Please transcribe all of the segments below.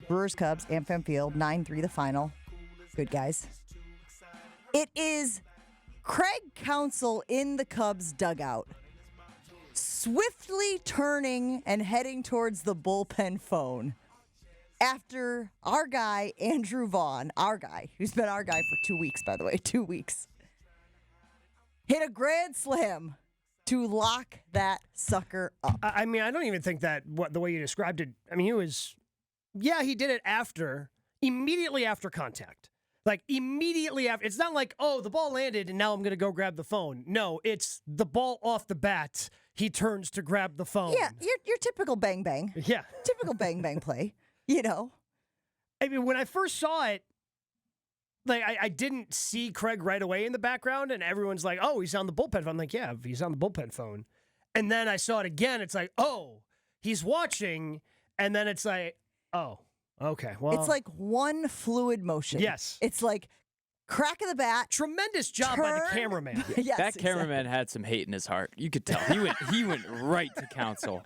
Brewers Cubs, AmFam Field, 9-3 the final. Good guys. It is 𝘾𝙃𝙀𝙀 in the Cubs dugout, swiftly turning and heading towards the bullpen phone after our guy, Andrew Vaughn, who's been our guy for 2 weeks, by the way, 2 weeks, hit a grand slam to lock that sucker up. I mean, I don't even think that the way you described it, I mean, he did it immediately after contact. Like, immediately after. It's not like, oh, the ball landed and now I'm going to go grab the phone. No, it's the ball off the bat. He turns to grab the phone. Yeah, your typical bang-bang. Yeah. Typical bang-bang play, you know. I mean, when I first saw it, like, I didn't see Craig right away in the background, and everyone's like, oh, he's on the bullpen phone. I'm like, yeah, he's on the bullpen phone. And then I saw it again. It's like, oh, he's watching. And then it's like, oh, okay. Well, it's like one fluid motion. Yes. It's like crack of the bat. Tremendous job by the cameraman. Yes, that cameraman had some hate in his heart. You could tell. He went right to counsel.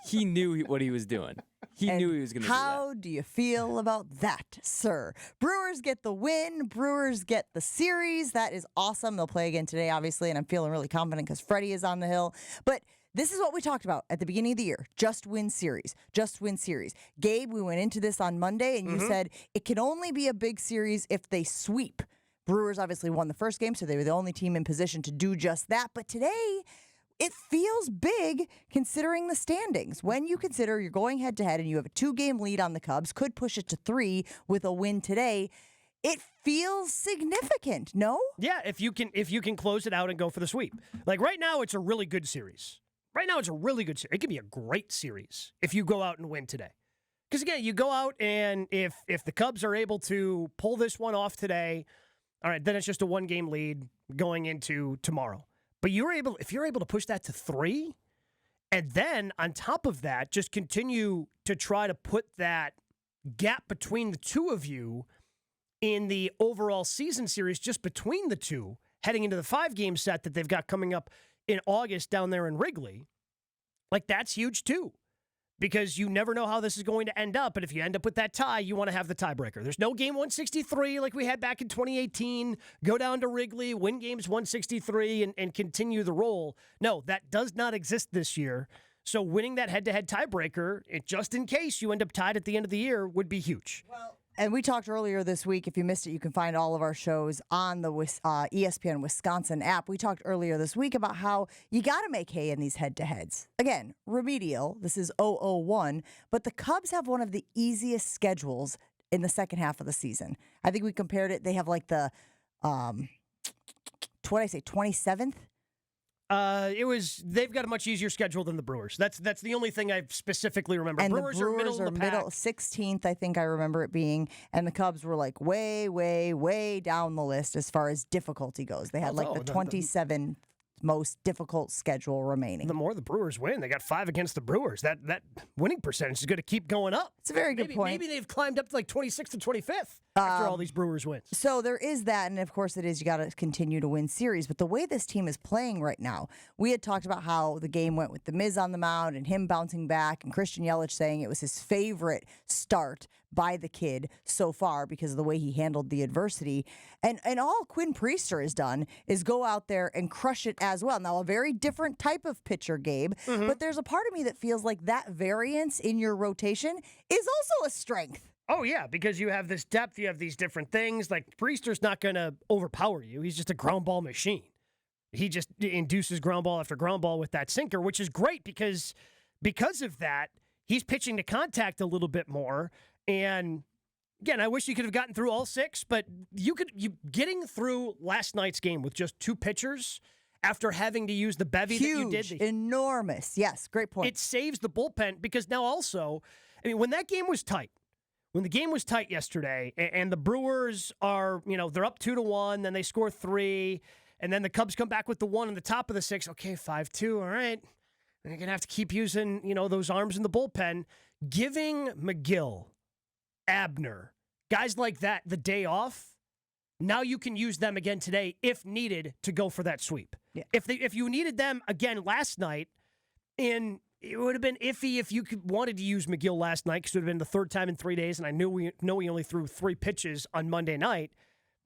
He knew what he was doing. He knew he was going to do that. How do you feel about that, sir? Brewers get the win. Brewers get the series. That is awesome. They'll play again today, obviously, and I'm feeling really confident because Freddie is on the hill. But this is what we talked about at the beginning of the year. Just win series. Just win series. Gabe, we went into this on Monday, and you said it can only be a big series if they sweep. Brewers obviously won the first game, so they were the only team in position to do just that. But today, it feels big considering the standings. When you consider you're going head-to-head and you have a 2-game lead on the Cubs, could push it to 3 with a win today, it feels significant, no? Yeah, if you can close it out and go for the sweep. Like, right now, it's a really good series. Right now, it's a really good series. It could be a great series if you go out and win today. Because, again, you go out and if the Cubs are able to pull this one off today, all right, then it's just a 1-game lead going into tomorrow. But if you're able to push that to 3, and then on top of that, just continue to try to put that gap between the two of you in the overall season series just between the two, heading into the 5-game set that they've got coming up in August down there in Wrigley, like, that's huge too. Because you never know how this is going to end up. But if you end up with that tie, you want to have the tiebreaker. There's no game 163 like we had back in 2018. Go down to Wrigley, win games 163, and continue the roll. No, that does not exist this year. So winning that head-to-head tiebreaker, just in case you end up tied at the end of the year, would be huge. Well, and we talked earlier this week. If you missed it, you can find all of our shows on the ESPN Wisconsin app. We talked earlier this week about how you got to make hay in these head-to-heads. Again, remedial. This is 0-0-1. But the Cubs have one of the easiest schedules in the second half of the season. I think we compared it. They have like the, 27th? They've got a much easier schedule than the Brewers. That's the only thing I specifically remember. And Brewers the Brewers are middle of the pack. 16th, I think I remember it being. And the Cubs were like way, way, way down the list as far as difficulty goes. They had the 27th most difficult schedule remaining. The more the Brewers win, they got 5 against the Brewers. That winning percentage is going to keep going up. It's a very good point. Maybe they've climbed up to like 26th and 25th after all these Brewers wins. So there is that, and of course it is you got to continue to win series. But the way this team is playing right now, we had talked about how the game went with the Miz on the mound and him bouncing back, and Christian Yelich saying it was his favorite start by the kid so far because of the way he handled the adversity. And all Quinn Priester has done is go out there and crush it as well. Now, a very different type of pitcher, Gabe, but there's a part of me that feels like that variance in your rotation is also a strength. Oh, yeah, because you have this depth, you have these different things. Like, Priester's not going to overpower you. He's just a ground ball machine. He just induces ground ball after ground ball with that sinker, which is great because of that, he's pitching to contact a little bit more. And again, I wish you could have gotten through all 6, but you getting through last night's game with just 2 pitchers after having to use the bevy Huge, that you did. Enormous. Yes, great point. It saves the bullpen because now also, I mean, when that game was tight, when the game was tight yesterday and the Brewers are, they're up 2-1, then they score 3, and then the Cubs come back with the 1 on the top of the 6. Okay, 5-2, all right. They're going to have to keep using, those arms in the bullpen. Giving McGill, Abner, guys like that the day off, now you can use them again today if needed to go for that sweep. Yeah. If you needed them again last night in it would have been iffy if you wanted to use McGill last night because it would have been the third time in 3 days, and I know he only threw 3 pitches on Monday night.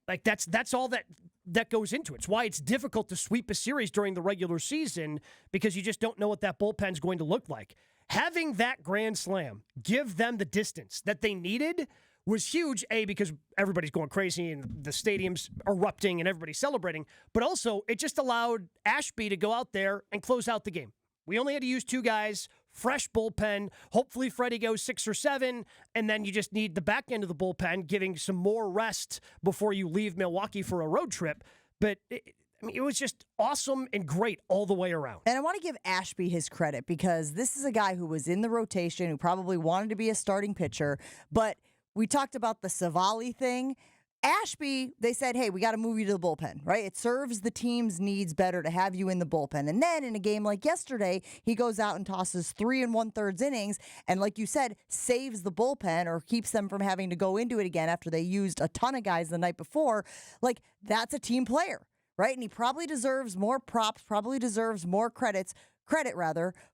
Like that's all that goes into it. It's why it's difficult to sweep a series during the regular season because you just don't know what that bullpen's going to look like. Having that grand slam give them the distance that they needed was huge, A, because everybody's going crazy and the stadium's erupting and everybody's celebrating, but also it just allowed Ashby to go out there and close out the game. We only had to use 2 guys, fresh bullpen. Hopefully Freddie goes 6 or 7, and then you just need the back end of the bullpen giving some more rest before you leave Milwaukee for a road trip. But it was just awesome and great all the way around. And I want to give Ashby his credit because this is a guy who was in the rotation, who probably wanted to be a starting pitcher, but we talked about the Savali thing. Ashby, they said, hey, we got to move you to the bullpen, right? It serves the team's needs better to have you in the bullpen. And then in a game like yesterday, he goes out and tosses 3 1/3 innings. And like you said, saves the bullpen or keeps them from having to go into it again after they used a ton of guys the night before. Like, that's a team player, right? And he probably deserves more props, probably deserves more credit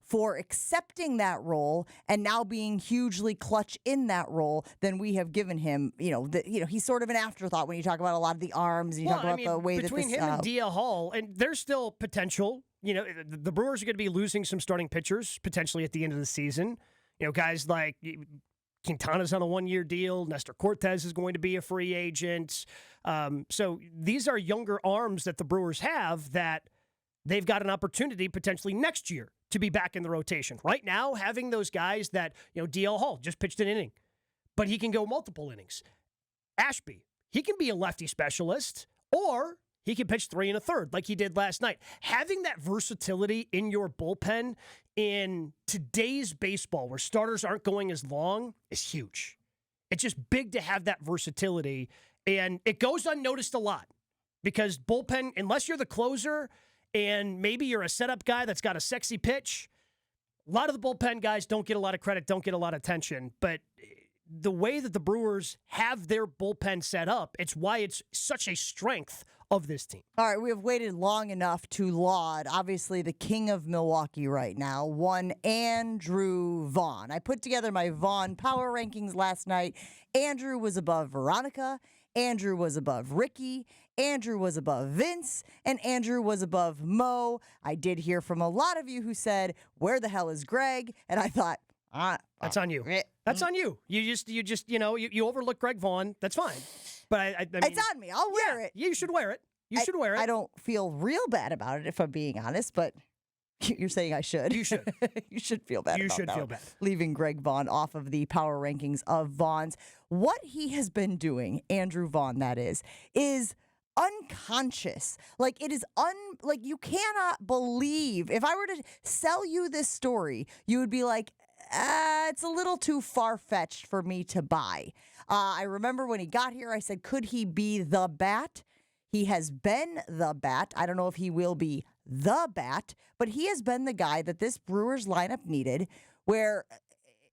for accepting that role and now being hugely clutch in that role than we have given him. He's sort of an afterthought when you talk about a lot of the arms and you talk about the way that between him and 𝘃𝘃, and there's still potential. The Brewers are going to be losing some starting pitchers potentially at the end of the season. Guys like Quintana's on a 1-year deal. Nestor Cortez is going to be a free agent. So these are younger arms that the Brewers have that they've got an opportunity potentially next year to be back in the rotation. Right now, having those guys that, 𝘃𝘃 just pitched an inning, but he can go multiple innings. Ashby, he can be a lefty specialist, or he can pitch 3 1/3 like he did last night. Having that versatility in your bullpen in today's baseball where starters aren't going as long is huge. It's just big to have that versatility, and it goes unnoticed a lot because bullpen, unless you're the closer, and maybe you're a setup guy that's got a sexy pitch, a lot of the bullpen guys don't get a lot of credit, don't get a lot of attention. But the way that the Brewers have their bullpen set up, it's why it's such a strength of this team. All right, we have waited long enough to laud, obviously, the king of Milwaukee right now, one Andrew Vaughn. I put together my Vaughn power rankings last night. Andrew was above Veronica. Andrew was above Ricky. Andrew was above Vince, and Andrew was above Mo. I did hear from a lot of you who said, where the hell is Greg? And I thought, that's on you. That's on you. You overlook Greg Vaughn. That's fine. But I mean, it's on me. I'll wear it. You should wear it. You should wear it. I don't feel real bad about it, if I'm being honest, but you're saying I should. You should. You should feel bad You about should that feel one. bad. Leaving Greg Vaughn off of the power rankings of Vaughn's. What he has been doing, Andrew Vaughn, that is unconscious. Like, it is you cannot believe. If I were to sell you this story, you would be like, it's a little too far-fetched for me to buy. I remember when he got here, I said, could he be the bat? He has been the bat. I don't know if he will be the bat, but he has been the guy that this Brewers lineup needed, where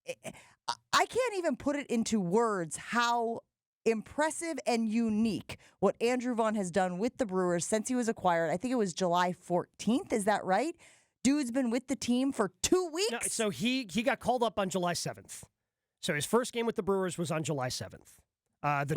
I can't even put it into words how impressive and unique what Andrew Vaughn has done with the Brewers since he was acquired. I think it was July 14th. Is that right? Dude's been with the team for 2 weeks. No, so he got called up on July 7th. So his first game with the Brewers was on July 7th.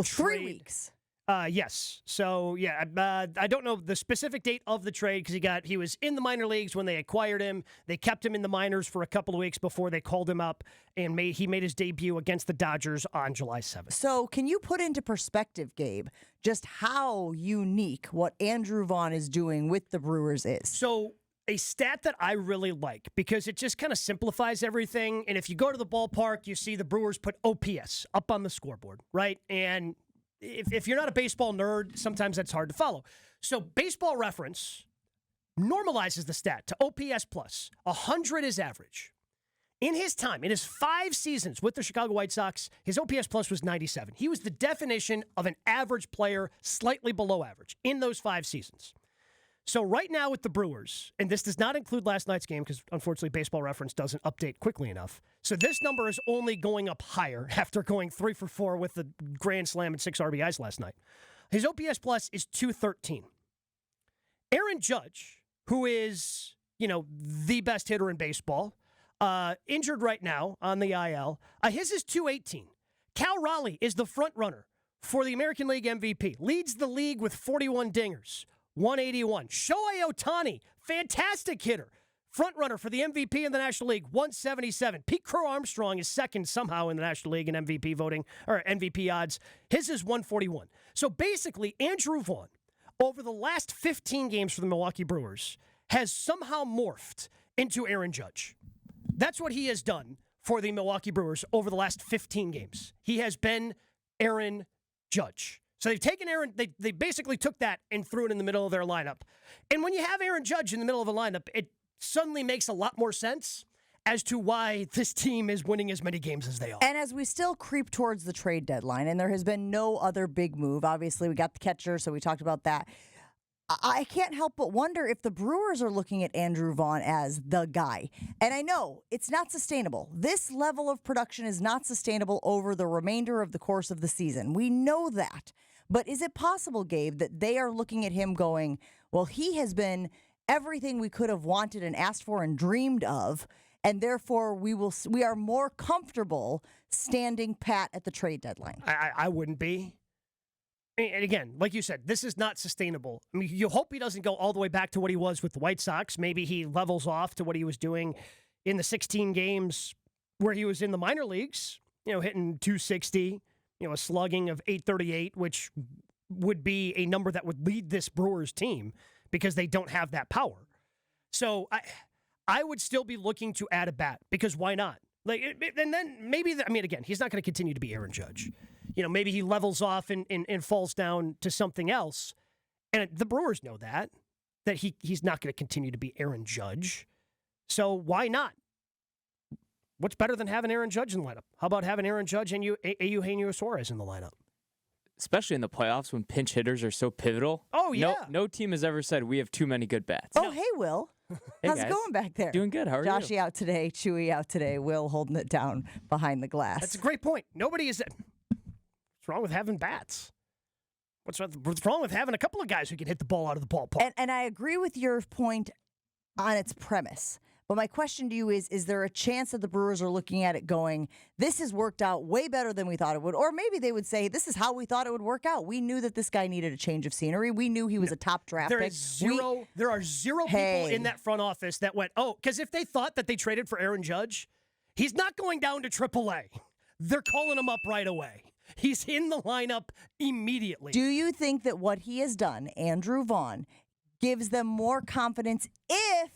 3 weeks. Yes. So, I don't know the specific date of the trade because he was in the minor leagues when they acquired him. They kept him in the minors for a couple of weeks before they called him up, and he made his debut against the Dodgers on July 7th. So can you put into perspective, Gabe, just how unique what Andrew Vaughn is doing with the Brewers is? So a stat that I really like because it just kind of simplifies everything. And if you go to the ballpark, you see the Brewers put OPS up on the scoreboard, right? And if you're not a baseball nerd, sometimes that's hard to follow. So Baseball Reference normalizes the stat to OPS plus. 100 is average. In his time, in his 5 seasons with the Chicago White Sox, his OPS plus was 97. He was the definition of an average player, slightly below average, in those 5 seasons. So right now with the Brewers, and this does not include last night's game because unfortunately Baseball Reference doesn't update quickly enough. So this number is only going up higher after going 3 for 4 with the grand slam and 6 RBIs last night. His OPS plus is 213. Aaron Judge, who is, the best hitter in baseball, injured right now on the IL. His is 218. Cal Raleigh is the front runner for the American League MVP. Leads the league with 41 dingers, 181. Shohei Ohtani, fantastic hitter. Front runner for the MVP in the National League, 177. Pete Crow Armstrong is second somehow in the National League in MVP voting, or MVP odds. His is 141. So basically, Andrew Vaughn, over the last 15 games for the Milwaukee Brewers, has somehow morphed into Aaron Judge. That's what he has done for the Milwaukee Brewers over the last 15 games. He has been Aaron Judge. So they've taken Aaron, they basically took that and threw it in the middle of their lineup. And when you have Aaron Judge in the middle of a lineup, it suddenly makes a lot more sense as to why this team is winning as many games as they are. And as we still creep towards the trade deadline, and there has been no other big move, obviously we got the catcher, so we talked about that. I can't help but wonder if the Brewers are looking at Andrew Vaughn as the guy. And I know it's not sustainable. This level of production is not sustainable over the remainder of the course of the season. We know that. But is it possible, Gabe, that they are looking at him going, well, he has been everything we could have wanted and asked for and dreamed of, and therefore we are more comfortable standing pat at the trade deadline? I wouldn't be. And again, like you said, this is not sustainable. I mean, you hope he doesn't go all the way back to what he was with the White Sox. Maybe he levels off to what he was doing in the 16 games where he was in the minor leagues, hitting 260, a slugging of 838, which would be a number that would lead this Brewers team because they don't have that power. So I would still be looking to add a bat because why not? And then maybe, again, he's not going to continue to be Aaron Judge. Maybe he levels off and falls down to something else. And the Brewers know that he's not going to continue to be Aaron Judge. So why not? What's better than having Aaron Judge in the lineup? How about having Aaron Judge and 𝘂𝘃𝙀𝙀 in the lineup? Especially in the playoffs when pinch hitters are so pivotal. Oh, yeah. No team has ever said we have too many good bats. Oh, hey, Will. Hey, How's guys. it going back there? Doing good. How are Joshy you? out today, Chewy out today, Will holding it down behind the glass. That's a great point. Nobody is... What's wrong with having bats? What's wrong with having a couple of guys who can hit the ball out of the ballpark? And I agree with your point on its premise. But my question to you is there a chance that the Brewers are looking at it going, this has worked out way better than we thought it would? Or maybe they would say, this is how we thought it would work out. We knew that this guy needed a change of scenery. We knew he was a top draft pick. There are zero people in that front office that went, because if they thought that they traded for Aaron Judge, he's not going down to AAA. They're calling him up right away. He's in the lineup immediately. Do you think that what he has done, Andrew Vaughn, gives them more confidence if,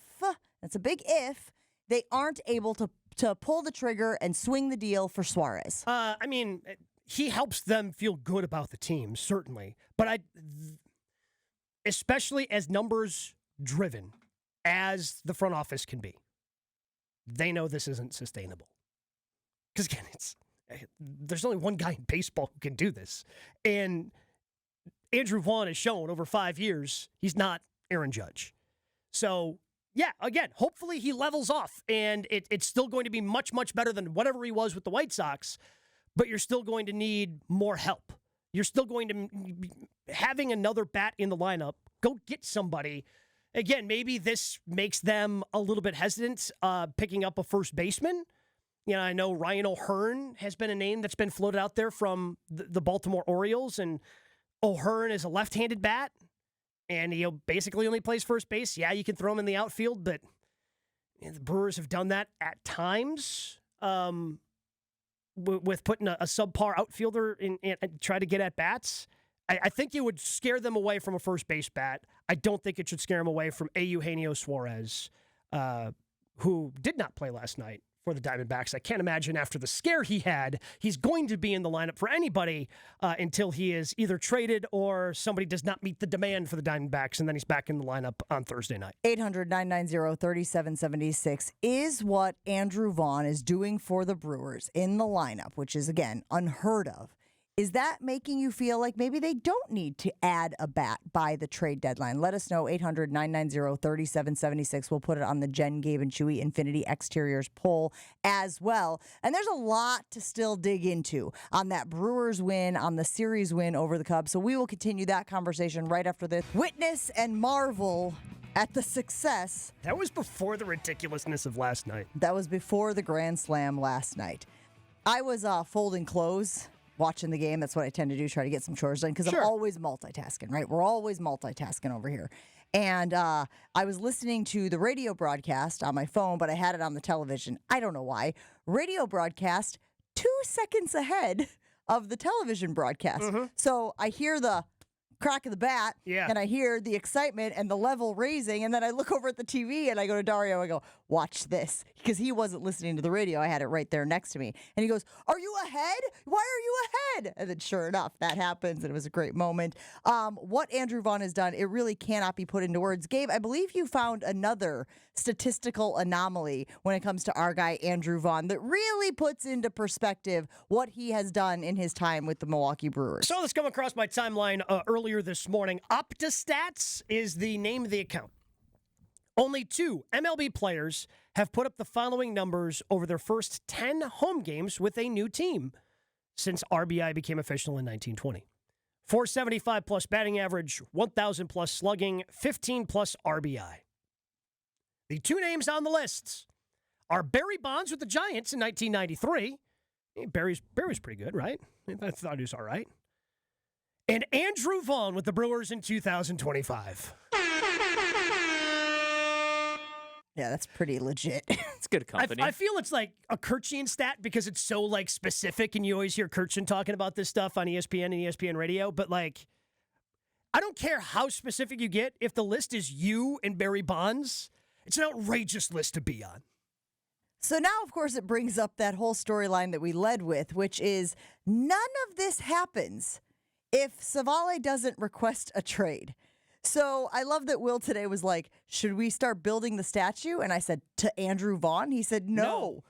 that's a big if, they aren't able to pull the trigger and swing the deal for Suarez? He helps them feel good about the team, certainly. But especially as numbers driven as the front office can be, they know this isn't sustainable. Because again, there's only one guy in baseball who can do this. And Andrew Vaughn has shown over 5 years he's not Aaron Judge. So, yeah, again, hopefully he levels off. And it's still going to be much, much better than whatever he was with the White Sox. But you're still going to need more help. You're still going to be having another bat in the lineup. Go get somebody. Again, maybe this makes them a little bit hesitant picking up a first baseman. I know Ryan O'Hearn has been a name that's been floated out there from the Baltimore Orioles, and O'Hearn is a left-handed bat, and he basically only plays first base. Yeah, you can throw him in the outfield, but the Brewers have done that at times with putting a subpar outfielder in and try to get at bats. I think it would scare them away from a first base bat. I don't think it should scare them away from 𝘂𝘃𝙀𝙀, who did not play last night for the Diamondbacks. I can't imagine after the scare he had, he's going to be in the lineup for anybody until he is either traded or somebody does not meet the demand for the Diamondbacks, and then he's back in the lineup on Thursday night. 800-990-3776 is what Andrew Vaughn is doing for the Brewers in the lineup, which is, again, unheard of. Is that making you feel like maybe they don't need to add a bat by the trade deadline? Let us know, 800-990-3776. We'll put it on the Jen, Gabe, and Chewy Infinity Exteriors poll as well. And there's a lot to still dig into on that Brewers win, on the series win over the Cubs. So we will continue that conversation right after this. Witness and marvel at the success. That was before the ridiculousness of last night. That was before the Grand Slam last night. I was folding clothes, watching the game. That's what I tend to do, try to get some chores done, because Sure. I'm always multitasking, right? We're always multitasking over here. And I was listening to the radio broadcast on my phone, but I had it on the television. I don't know why. Radio broadcast 2 seconds ahead of the television broadcast. So I hear the crack of the bat, and I hear the excitement and the level raising, and then I look over at the TV and I go to Dario, I go, watch this, because he wasn't listening to the radio. I had it right there next to me. And he goes, are you ahead? Why are you ahead? And then sure enough, that happens, and it was a great moment. What Andrew Vaughn has done, it really cannot be put into words. Gabe, I believe you found another statistical anomaly when it comes to our guy, Andrew Vaughn, that really puts into perspective what he has done in his time with the Milwaukee Brewers. Saw this come across my timeline earlier this morning. OptaStats is the name of the account. Only 2 MLB players have put up the following numbers over their first 10 home games with a new team since RBI became official in 1920. 475 plus batting average, 1,000 plus slugging, 15 plus RBI. The 2 names on the list are Barry Bonds with the Giants in 1993. Barry's pretty good, right? I thought he was all right. And Andrew Vaughn with the Brewers in 2025. Yeah, that's pretty legit. It's good company. I feel it's like a 𝘾𝙀𝙀 stat because it's so like specific, and you always hear 𝘾𝙀𝙀 talking about this stuff on ESPN and ESPN radio. But like, I don't care how specific you get. If the list is you and Barry Bonds, it's an outrageous list to be on. So now, of course, it brings up that whole storyline that we led with, which is none of this happens if 𝘾𝙃 doesn't request a trade. So I love that Will today was like, should we start building the statue? And I said, to Andrew Vaughn? He said, no.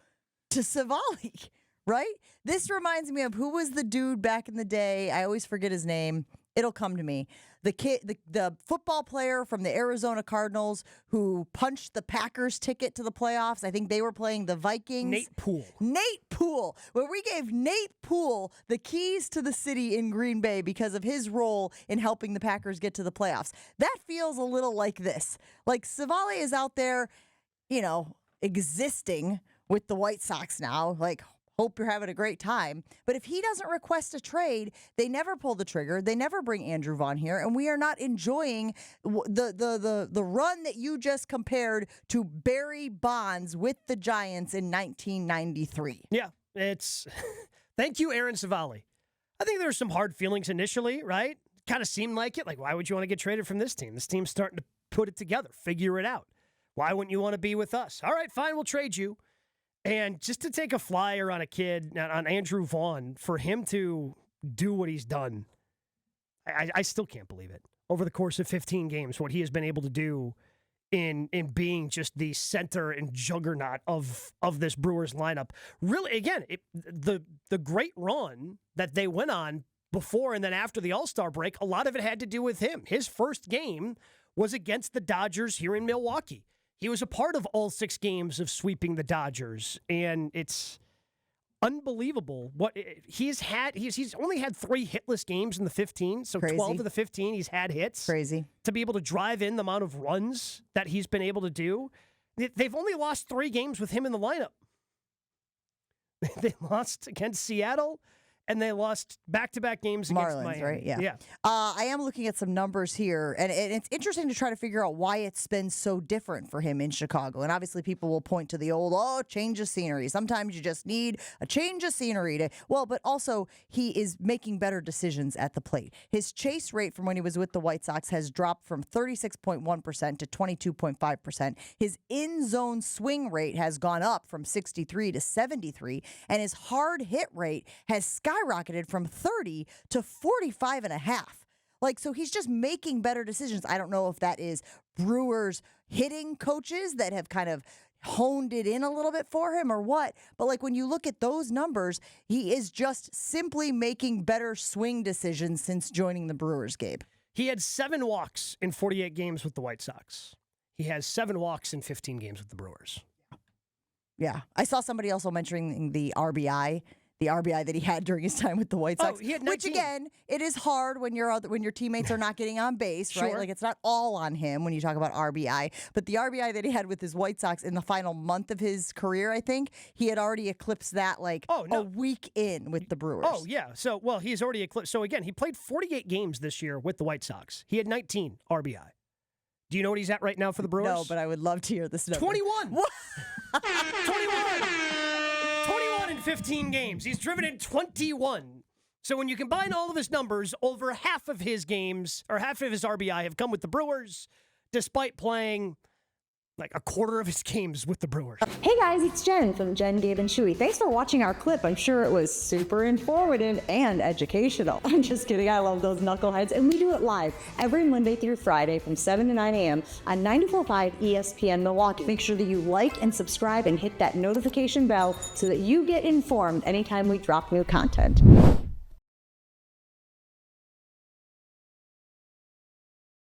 To 𝘾𝙃, right? This reminds me of who was the dude back in the day. I always forget his name. It'll come to me. The football player from the Arizona Cardinals who punched the Packers ticket to the playoffs. I think they were playing the Vikings. Nate Poole. Nate Poole. Where we gave Nate Poole the keys to the city in Green Bay because of his role in helping the Packers get to the playoffs. That feels a little like this. Like 𝘾𝙃 is out there, existing with the White Sox now. Like, hope you're having a great time. But if he doesn't request a trade, they never pull the trigger. They never bring Andrew Vaughn here, and we are not enjoying the run that you just compared to Barry Bonds with the Giants in 1993. Yeah, it's thank you, Aaron 𝘾𝙃. I think there were some hard feelings initially, right? Kind of seemed like it. Like, why would you want to get traded from this team? This team's starting to put it together, figure it out. Why wouldn't you want to be with us? All right, fine, we'll trade you. And just to take a flyer on a kid, on Andrew Vaughn, for him to do what he's done, I still can't believe it. Over the course of 15 games, what he has been able to do in being just the center and juggernaut of this Brewers lineup. Really, again, the great run that they went on before and then after the All-Star break, a lot of it had to do with him. His first game was against the Dodgers here in Milwaukee. He was a part of all 6 games of sweeping the Dodgers, and it's unbelievable what he's had. He's only had 3 hitless games in the 15, so Crazy. 12 of the 15 he's had hits. Crazy. To be able to drive in the amount of runs that he's been able to do. They've only lost 3 games with him in the lineup. They lost against Seattle, and they lost back-to-back games against Marlins, Miami. right? Yeah. Yeah. I am looking at some numbers here, and it's interesting to try to figure out why it's been so different for him in Chicago. And obviously, people will point to the old, change of scenery. Sometimes you just need a change of scenery but also he is making better decisions at the plate. His chase rate from when he was with the White Sox has dropped from 36.1% to 22.5%. His in-zone swing rate has gone up from 63 to 73, and his hard hit rate has skyrocketed from 30 to 45.5. Like, so he's just making better decisions. I don't know if that is Brewers hitting coaches that have kind of honed it in a little bit for him or what. But like when you look at those numbers, he is just simply making better swing decisions since joining the Brewers, Gabe. He had 7 walks in 48 games with the White Sox. He has 7 walks in 15 games with the Brewers. Yeah. I saw somebody also mentioning the RBI the RBI that he had during his time with the White Sox. he had which 19. again, it is hard when your teammates are not getting on base, right? Sure. Like it's not all on him when you talk about RBI. But the RBI that he had with his White Sox in the final month of his career, I think he had already eclipsed that a week in with the Brewers. Oh yeah. So he's already eclipsed. So again, he played 48 games this year with the White Sox. He had 19 RBI. Do you know what he's at right now for the Brewers? No, but I would love to hear this number. 21. What? 21. 21 in 15 games. He's driven in 21. So when you combine all of his numbers, over half of his games or half of his RBI have come with the Brewers, despite playing like a quarter of his games with the Brewers. Hey guys, it's Jen from Jen, Gabe, and 𝘃𝙀𝘼. Thanks for watching our clip. I'm sure it was super informative and educational. I'm just kidding. I love those knuckleheads. And we do it live every Monday through Friday from 7 to 9 a.m. on 94.5 ESPN Milwaukee. Make sure that you like and subscribe and hit that notification bell so that you get informed anytime we drop new content.